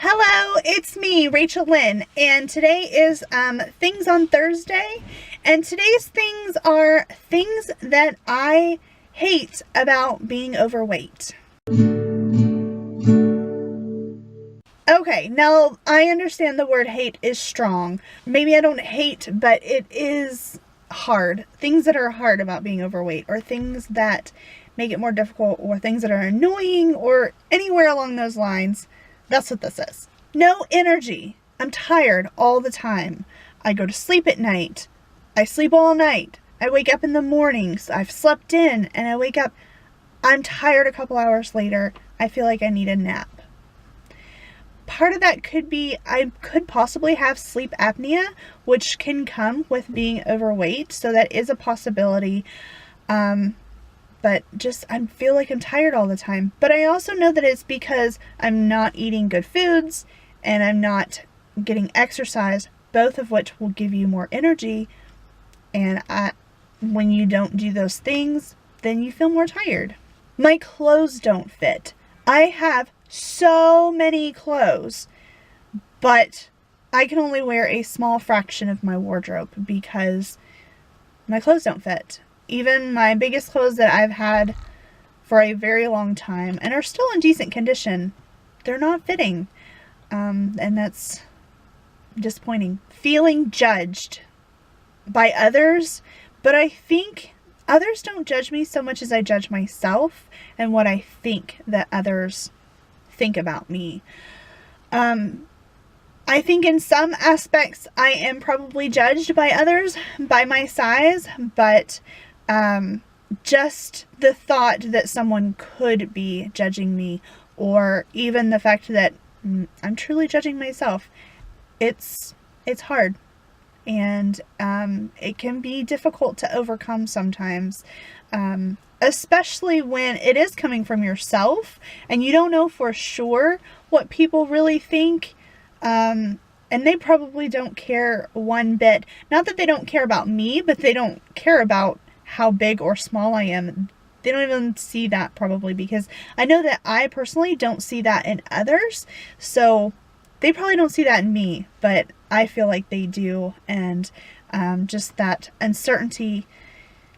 Hello, it's me, RachaelLyn, and today is Things on Thursday, and today's things are things that I hate about being overweight. Okay, now I understand the word hate is strong. Maybe I don't hate, but it is hard. Things that are hard about being overweight, or things that make it more difficult, or things that are annoying, or anywhere along those lines. That's what this is. No energy. I'm tired all the time. I go to sleep at night. I sleep all night. I wake up in the mornings. I've slept in and I wake up. I'm tired a couple hours later. I feel like I need a nap. Part of that could be I could possibly have sleep apnea, which can come with being overweight. So that is a possibility. But just, I feel like I'm tired all the time. But I also know that it's because I'm not eating good foods and I'm not getting exercise, both of which will give you more energy. And when you don't do those things, then you feel more tired. My clothes don't fit. I have so many clothes, but I can only wear a small fraction of my wardrobe because my clothes don't fit. Even my biggest clothes that I've had for a very long time and are still in decent condition, they're not fitting. And that's disappointing. Feeling judged by others, but I think others don't judge me so much as I judge myself and what I think that others think about me. I think in some aspects I am probably judged by others by my size, but just the thought that someone could be judging me, or even the fact that I'm truly judging myself, it's hard. And it can be difficult to overcome sometimes, especially when it is coming from yourself and you don't know for sure what people really think. And they probably don't care one bit. Not that they don't care about me, but they don't care about how big or small I am. They don't even see that probably, because I know that I personally don't see that in others. So they probably don't see that in me, but I feel like they do. And just that uncertainty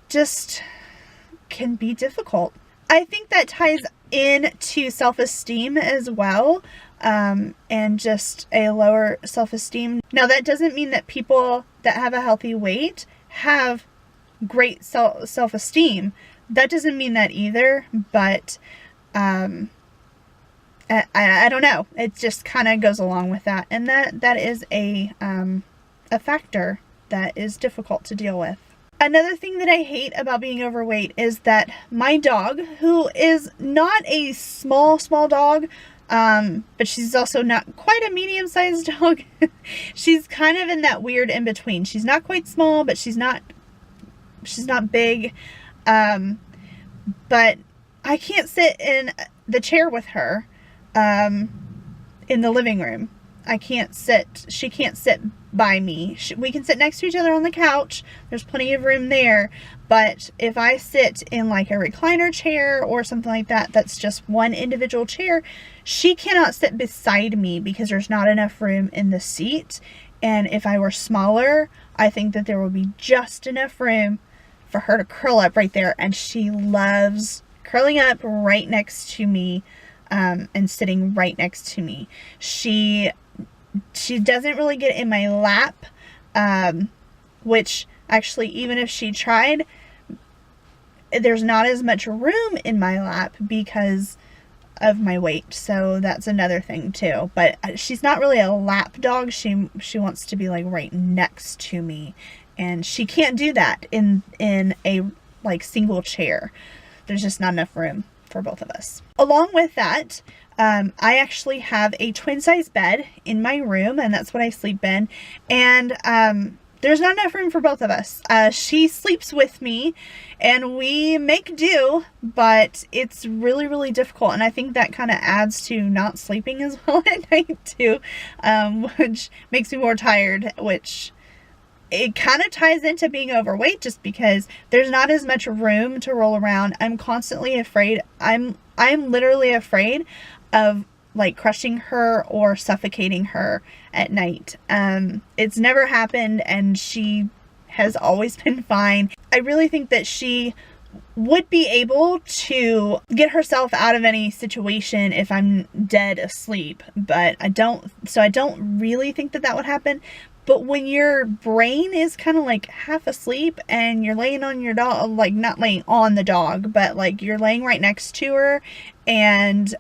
just can be difficult. I think that ties into self-esteem as well, and just a lower self-esteem. Now, that doesn't mean that people that have a healthy weight have great self-esteem. That doesn't mean that either, but I don't know. It just kind of goes along with that, and that is a factor that is difficult to deal with. Another thing that I hate about being overweight is that my dog, who is not a small dog, but she's also not quite a medium-sized dog. She's kind of in that weird in between. She's not quite small, but she's not big. But I can't sit in the chair with her in the living room. She can't sit by me. We can sit next to each other on the couch. There's plenty of room there. But if I sit in like a recliner chair or something like that, that's just one individual chair, she cannot sit beside me because there's not enough room in the seat. And if I were smaller, I think that there would be just enough room for her to curl up right there. And she loves curling up right next to me, and sitting right next to me. She doesn't really get in my lap, which actually, even if she tried, there's not as much room in my lap because of my weight. So that's another thing too. But she's not really a lap dog. She wants to be like right next to me, and she can't do that in a like single chair. There's just not enough room for both of us. Along with that, I actually have a twin size bed in my room, and that's what I sleep in. And there's not enough room for both of us. She sleeps with me and we make do, but it's really, really difficult. And I think that kind of adds to not sleeping as well at night too, which makes me more tired, which it kind of ties into being overweight, just because there's not as much room to roll around. I'm constantly afraid. I'm literally afraid of like crushing her or suffocating her at night. It's never happened, and she has always been fine. I really think that she would be able to get herself out of any situation if I'm dead asleep, but I don't really think that would happen. But when your brain is kind of like half asleep and you're laying on your dog, like not laying on the dog, but like you're laying right next to her, and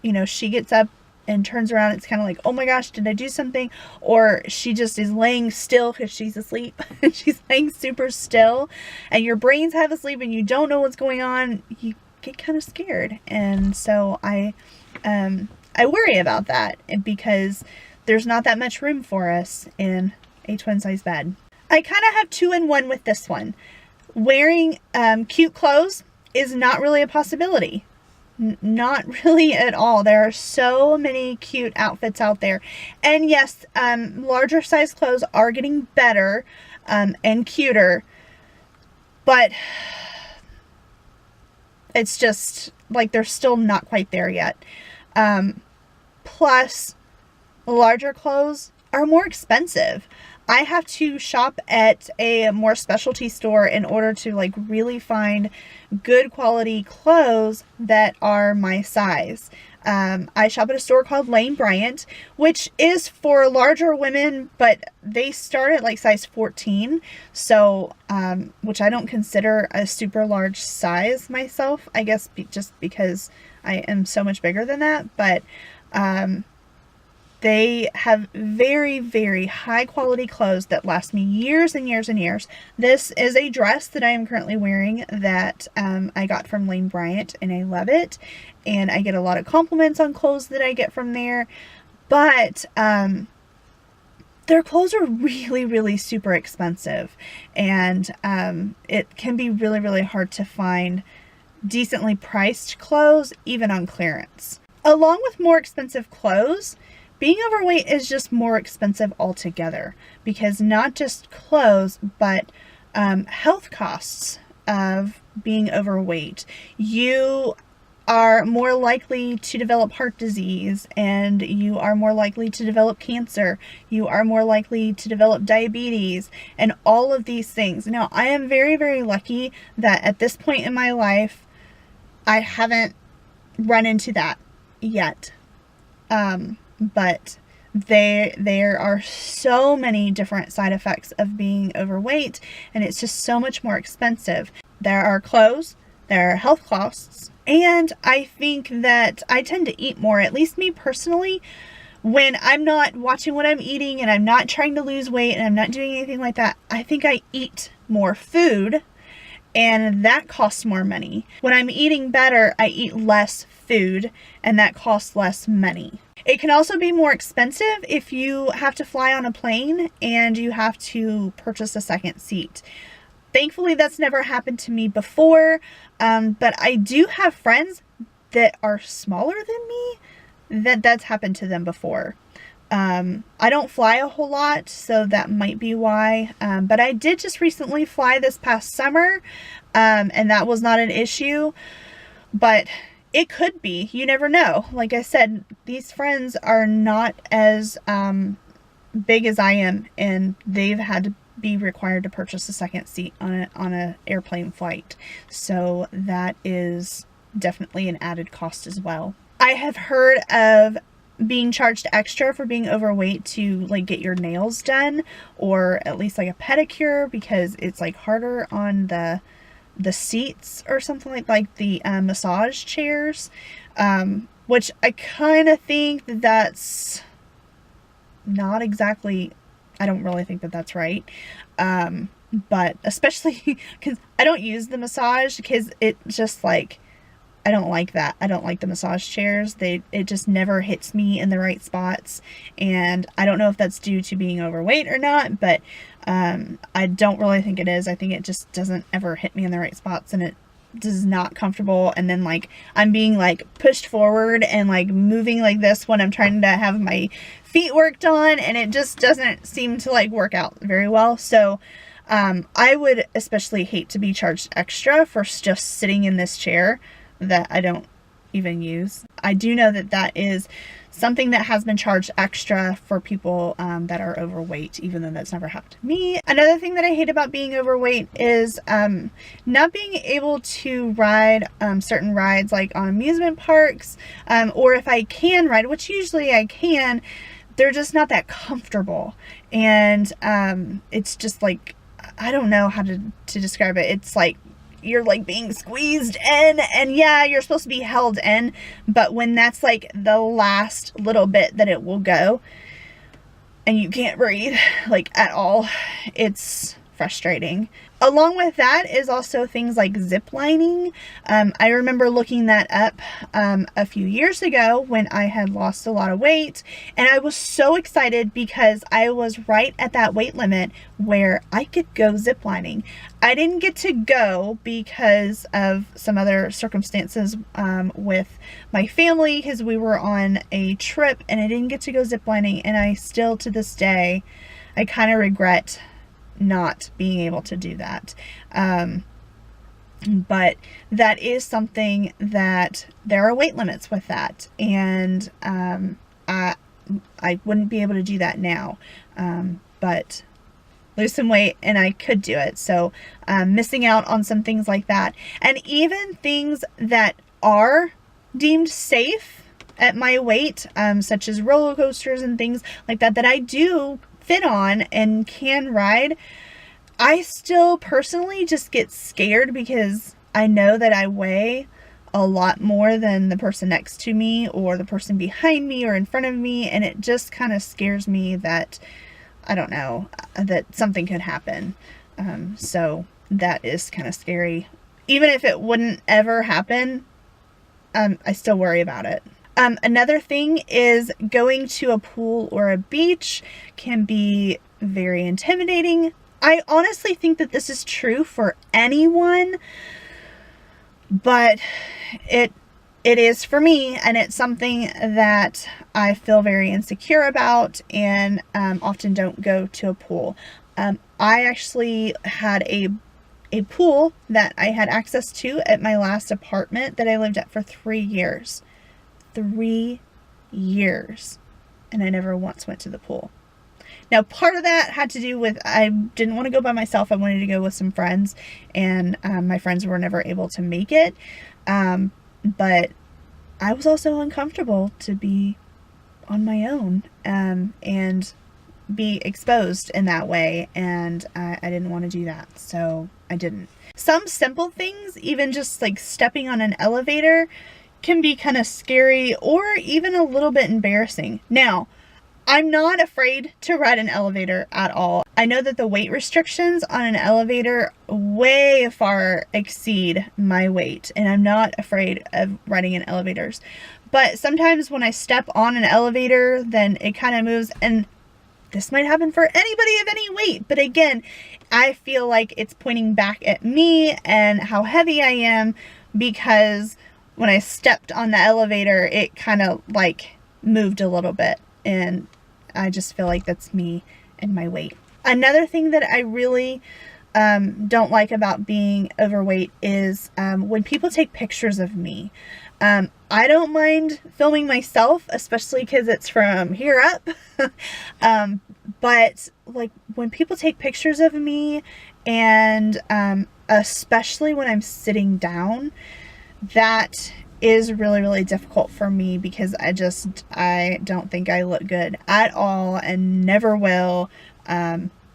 you know, she gets up and turns around, it's kind of like, oh my gosh, did I do something? Or she just is laying still because she's asleep. She's laying super still, and your brain's half asleep and you don't know what's going on. You get kind of scared. And so I worry about that, because there's not that much room for us in a twin size bed. I kind of have 2 in 1 with this one. Wearing cute clothes is not really a possibility. Not really at all. There are so many cute outfits out there. And yes, larger size clothes are getting better and cuter, but it's just like they're still not quite there yet. Plus, larger clothes are more expensive. I have to shop at a more specialty store in order to like really find good quality clothes that are my size. I shop at a store called Lane Bryant, which is for larger women, but they start at like size 14. So, which I don't consider a super large size myself, I guess just because I am so much bigger than that. But, they have very, very high quality clothes that last me years and years and years. This is a dress that I am currently wearing that I got from Lane Bryant, and I love it. And I get a lot of compliments on clothes that I get from there. But their clothes are really, really super expensive. And it can be really, really hard to find decently priced clothes, even on clearance. Along with more expensive clothes, being overweight is just more expensive altogether, because not just clothes, but health costs of being overweight. You are more likely to develop heart disease, and you are more likely to develop cancer. You are more likely to develop diabetes, and all of these things. Now, I am very, very lucky that at this point in my life, I haven't run into that yet. But there are so many different side effects of being overweight, and it's just so much more expensive. There are clothes, there are health costs, and I think that I tend to eat more, at least me personally, when I'm not watching what I'm eating and I'm not trying to lose weight and I'm not doing anything like that. I think I eat more food, and that costs more money. When I'm eating better, I eat less food, and that costs less money. It can also be more expensive if you have to fly on a plane and you have to purchase a second seat. Thankfully, that's never happened to me before, but I do have friends that are smaller than me that's happened to them before. I don't fly a whole lot, so that might be why, but I did just recently fly this past summer, and that was not an issue, but it could be. You never know. Like I said, these friends are not as big as I am, and they've had to be required to purchase a second seat on a airplane flight. So that is definitely an added cost as well. I have heard of being charged extra for being overweight to like get your nails done, or at least like a pedicure, because it's like harder on the seats or something like the massage chairs, which I kind of think that's not exactly, I don't really think that that's right, but especially because I don't use the massage, because it just like, I don't like that. I don't like the massage chairs. It just never hits me in the right spots, and I don't know if that's due to being overweight or not, but I don't really think it is. I think it just doesn't ever hit me in the right spots, and it is not comfortable. And then like I'm being like pushed forward and like moving like this when I'm trying to have my feet worked on, and it just doesn't seem to like work out very well. So I would especially hate to be charged extra for just sitting in this chair that I don't even use. I do know that that is something that has been charged extra for people that are overweight, even though that's never happened to me. Another thing that I hate about being overweight is not being able to ride certain rides, like on amusement parks, or if I can ride, which usually I can, they're just not that comfortable. And it's just like, I don't know how to describe it. It's like you're like being squeezed in, and yeah, you're supposed to be held in, but when that's like the last little bit that it will go and you can't breathe like at all, it's frustrating. Along with that is also things like zip lining. I remember looking that up a few years ago when I had lost a lot of weight, and I was so excited because I was right at that weight limit where I could go zip lining. I didn't get to go because of some other circumstances with my family, because we were on a trip and I didn't get to go zip lining, and I still to this day, I kind of regret not being able to do that. But that is something that there are weight limits with that, and I wouldn't be able to do that now, but lose some weight and I could do it. So missing out on some things like that, and even things that are deemed safe at my weight, such as roller coasters and things like that I do fit on and can ride, I still personally just get scared because I know that I weigh a lot more than the person next to me or the person behind me or in front of me, and it just kind of scares me that, I don't know, that something could happen. So that is kind of scary. Even if it wouldn't ever happen, I still worry about it. Another thing is going to a pool or a beach can be very intimidating. I honestly think that this is true for anyone, but it is for me, and it's something that I feel very insecure about, and often don't go to a pool. I actually had a pool that I had access to at my last apartment that I lived at for 3 years. 3 years, and I never once went to the pool. Now, part of that had to do with I didn't want to go by myself. I wanted to go with some friends, and my friends were never able to make it. But I was also uncomfortable to be on my own and be exposed in that way, and I didn't want to do that, so I didn't. Some simple things, even just like stepping on an elevator, can be kind of scary or even a little bit embarrassing. Now, I'm not afraid to ride an elevator at all. I know that the weight restrictions on an elevator way far exceed my weight, and I'm not afraid of riding in elevators. But sometimes when I step on an elevator, then it kind of moves, and this might happen for anybody of any weight, but again, I feel like it's pointing back at me and how heavy I am, because when I stepped on the elevator, it kind of like moved a little bit, and I just feel like that's me and my weight. Another thing that I really don't like about being overweight is when people take pictures of me. I don't mind filming myself, especially because it's from here up. But like when people take pictures of me, and especially when I'm sitting down, that is really, really difficult for me, because I don't think I look good at all, and never will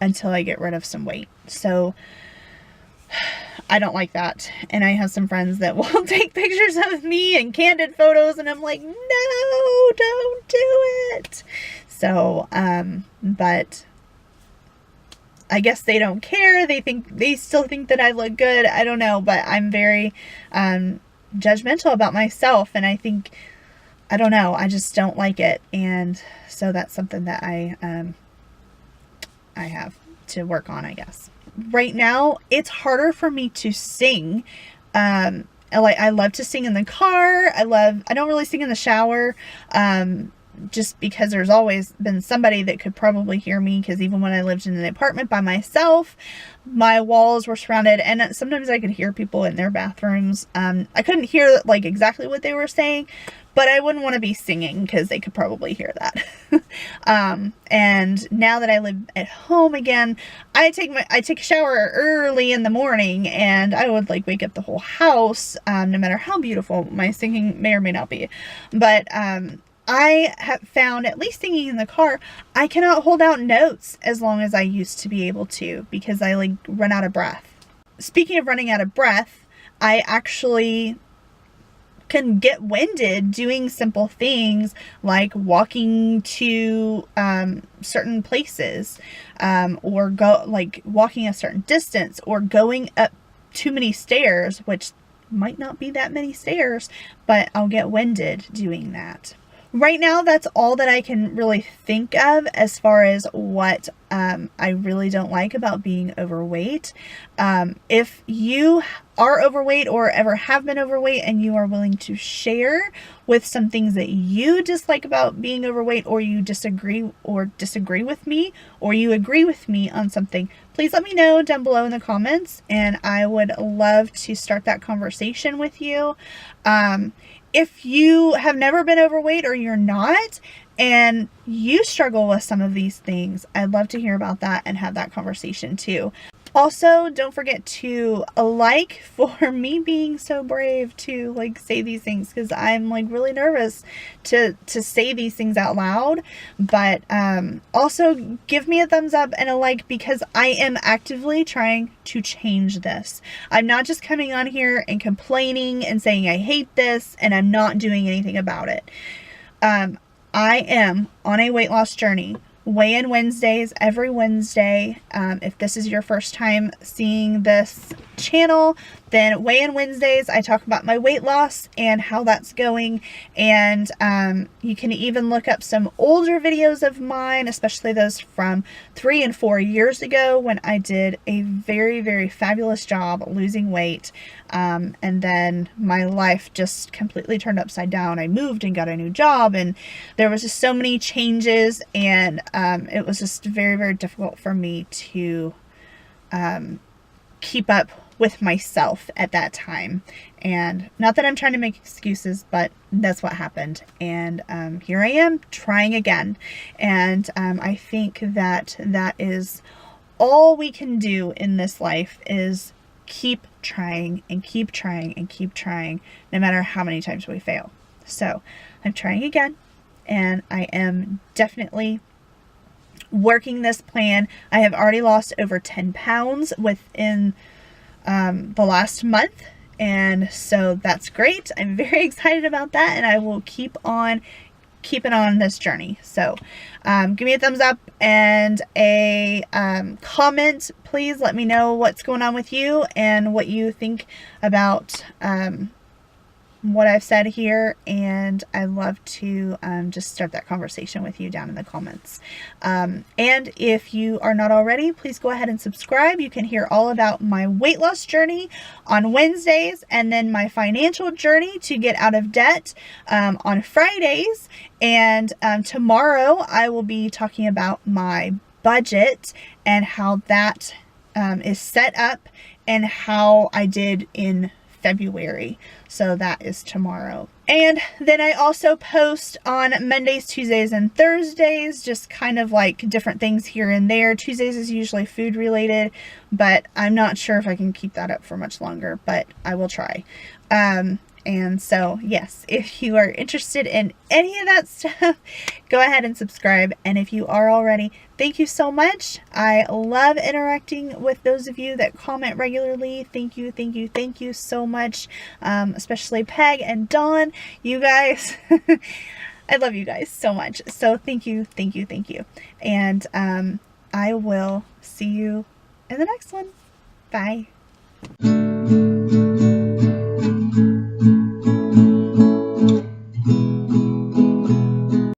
until I get rid of some weight. So I don't like that. And I have some friends that will take pictures of me and candid photos, and I'm like, no, don't do it. So, but I guess they don't care. They still think that I look good. I don't know, but I'm very judgmental about myself, and I don't know, I just don't like it, and so that's something that I have to work on, I guess. Right now, it's harder for me to sing. I love to sing in the car. I don't really sing in the shower, just because there's always been somebody that could probably hear me, because even when I lived in an apartment by myself, my walls were surrounded, and sometimes I could hear people in their bathrooms. I couldn't hear like exactly what they were saying, but I wouldn't want to be singing because they could probably hear that. And now that I live at home again, I take a shower early in the morning, and I would like wake up the whole house, no matter how beautiful my singing may or may not be. But I have found, at least singing in the car, I cannot hold out notes as long as I used to be able to, because I like run out of breath. Speaking of running out of breath, I actually can get winded doing simple things like walking to certain places, or walking a certain distance, or going up too many stairs, which might not be that many stairs, but I'll get winded doing that. Right now, that's all that I can really think of as far as what I really don't like about being overweight. If you are overweight or ever have been overweight and you are willing to share with some things that you dislike about being overweight, or you disagree with me, or you agree with me on something, please let me know down below in the comments, and I would love to start that conversation with you. If you have never been overweight, or you're not, and you struggle with some of these things, I'd love to hear about that and have that conversation too. Also, don't forget to like for me being so brave to like say these things, because I'm like really nervous to say these things out loud. But also give me a thumbs up and a like, because I am actively trying to change this. I'm not just coming on here and complaining and saying I hate this and I'm not doing anything about it. I am on a weight loss journey. Weigh-in Wednesdays every Wednesday. If this is your first time seeing this channel, then Weigh-in Wednesdays, I talk about my weight loss and how that's going. And you can even look up some older videos of mine, especially those from 3 and 4 years ago, when I did a very, very fabulous job losing weight. And then my life just completely turned upside down. I moved and got a new job, and there was just so many changes, and it was just very, very difficult for me to keep up with myself at that time. And not that I'm trying to make excuses, but that's what happened. And here I am trying again. And I think that is all we can do in this life, is keep trying and keep trying and keep trying, no matter how many times we fail. So I'm trying again, and I am definitely working this plan. I have already lost over 10 pounds within the last month, and so that's great. I'm very excited about that, and I will keep on keeping on this journey. So give me a thumbs up and a comment. Please let me know what's going on with you and what you think about what I've said here, and I'd love to just start that conversation with you down in the comments. And if you are not already, please go ahead and subscribe. You can hear all about my weight loss journey on Wednesdays, and then my financial journey to get out of debt on Fridays. And tomorrow I will be talking about my budget and how that is set up, and how I did in February. So that is tomorrow. And then I also post on Mondays, Tuesdays, and Thursdays, just kind of like different things here and there. Tuesdays is usually food related, but I'm not sure if I can keep that up for much longer, but I will try. And so, yes, if you are interested in any of that stuff, go ahead and subscribe. And if you are already, thank you so much. I love interacting with those of you that comment regularly. Thank you, thank you, thank you so much. Especially Peg and Dawn. You guys, I love you guys so much. So thank you, thank you, thank you. And I will see you in the next one. Bye.